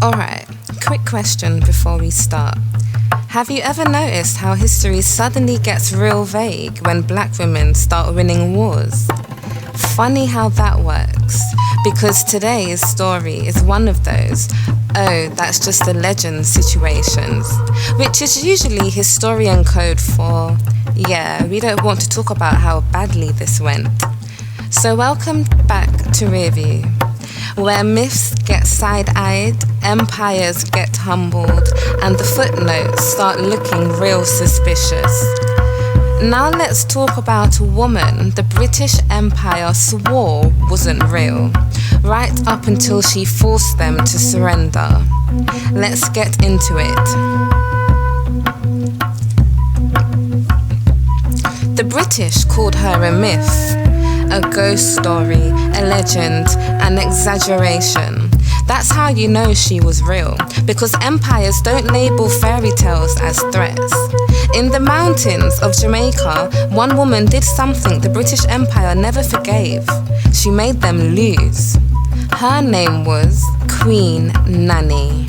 Alright, quick question before we start. Have you ever noticed how history suddenly gets real vague when black women start winning wars? Funny how that works, because today's story is one of those, oh, that's just a legend situations, which is usually historian code for, yeah, we don't want to talk about how badly this went. So welcome back to RearView, where myths get side-eyed, empires get humbled, and the footnotes start looking real suspicious. Now let's talk about a woman the British Empire swore wasn't real, right up until she forced them to surrender. Let's get into it. The British called her a myth, a ghost story, a legend, an exaggeration. That's how you know she was real, because empires don't label fairy tales as threats. In the mountains of Jamaica, one woman did something the British Empire never forgave. She made them lose. Her name was Queen Nanny.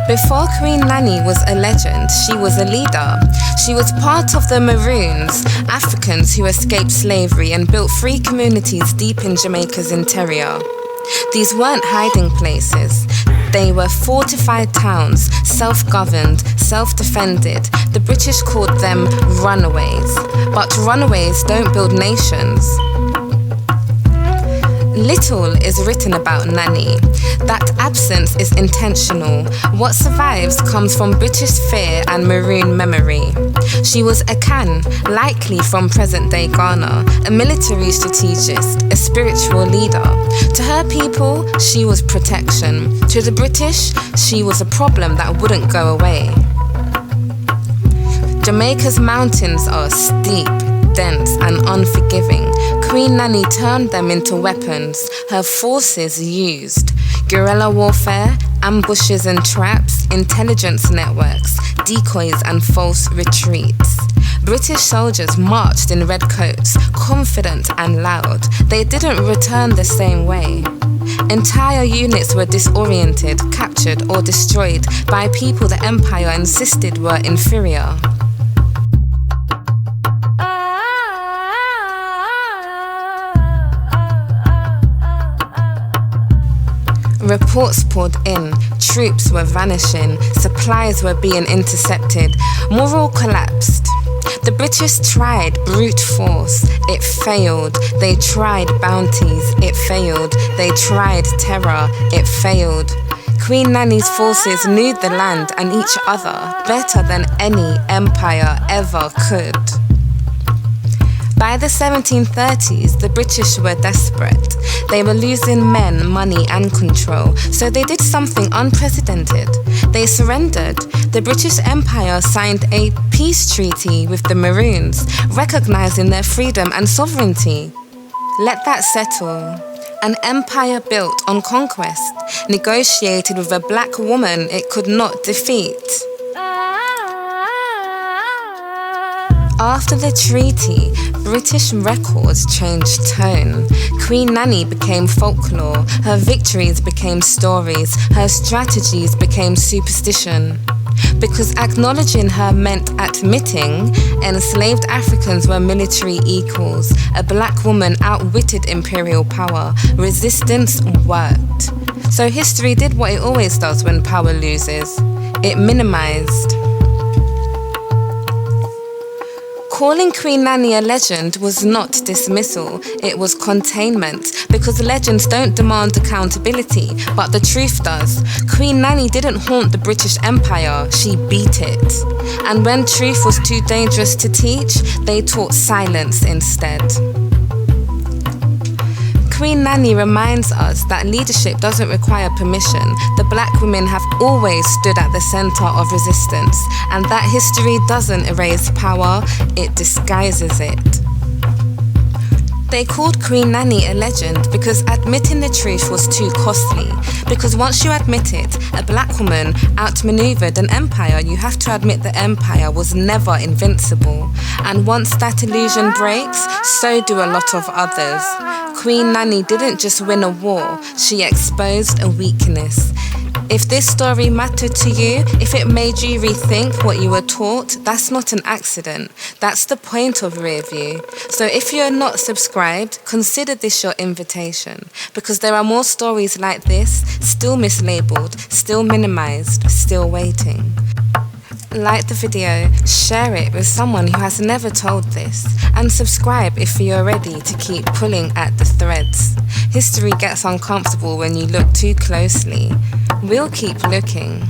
Before Queen Nanny was a legend, she was a leader. She was part of the Maroons, Africans who escaped slavery and built free communities deep in Jamaica's interior. These weren't hiding places. They were fortified towns, self-governed, self-defended. The British called them runaways. But runaways don't build nations. Little is written about Nanny. That absence is intentional. What survives comes from British fear and Maroon memory. She was a Can, likely from present-day Ghana, a military strategist, a spiritual leader. To her people, she was protection. To the British, she was a problem that wouldn't go away. Jamaica's mountains are steep, dense and unforgiving. Queen Nanny turned them into weapons her forces used. Guerrilla warfare, ambushes and traps, intelligence networks, decoys and false retreats. British soldiers marched in red coats, confident and loud. They didn't return the same way. Entire units were disoriented, captured or destroyed by people the empire insisted were inferior. Reports poured in, troops were vanishing, supplies were being intercepted, morale collapsed. The British tried brute force, it failed. They tried bounties, it failed. They tried terror, it failed. Queen Nanny's forces knew the land and each other better than any empire ever could. By the 1730s, the British were desperate. They were losing men, money and control, so they did something unprecedented. They surrendered. The British Empire signed a peace treaty with the Maroons, recognizing their freedom and sovereignty. Let that settle. An empire built on conquest, negotiated with a black woman it could not defeat. After the treaty, British records changed tone. Queen Nanny became folklore, her victories became stories, her strategies became superstition. Because acknowledging her meant admitting enslaved Africans were military equals. A black woman outwitted imperial power. Resistance worked. So history did what it always does when power loses. It minimized. Calling Queen Nanny a legend was not dismissal, it was containment, because legends don't demand accountability, but the truth does. Queen Nanny didn't haunt the British Empire, she beat it. And when truth was too dangerous to teach, they taught silence instead. Queen Nanny reminds us that leadership doesn't require permission. The black women have always stood at the center of resistance, and that history doesn't erase power, it disguises it. They called Queen Nanny a legend because admitting the truth was too costly. Because once you admit it, a black woman outmaneuvered an empire. You have to admit the empire was never invincible. And once that illusion breaks, so do a lot of others. Queen Nanny didn't just win a war, she exposed a weakness. If this story mattered to you, if it made you rethink what you were taught, that's not an accident. That's the point of RearView. So if you're not subscribed, consider this your invitation, because there are more stories like this, still mislabeled, still minimized, still waiting. Like the video, share it with someone who has never told this, and subscribe if you're ready to keep pulling at the threads. History gets uncomfortable when you look too closely. We'll keep looking.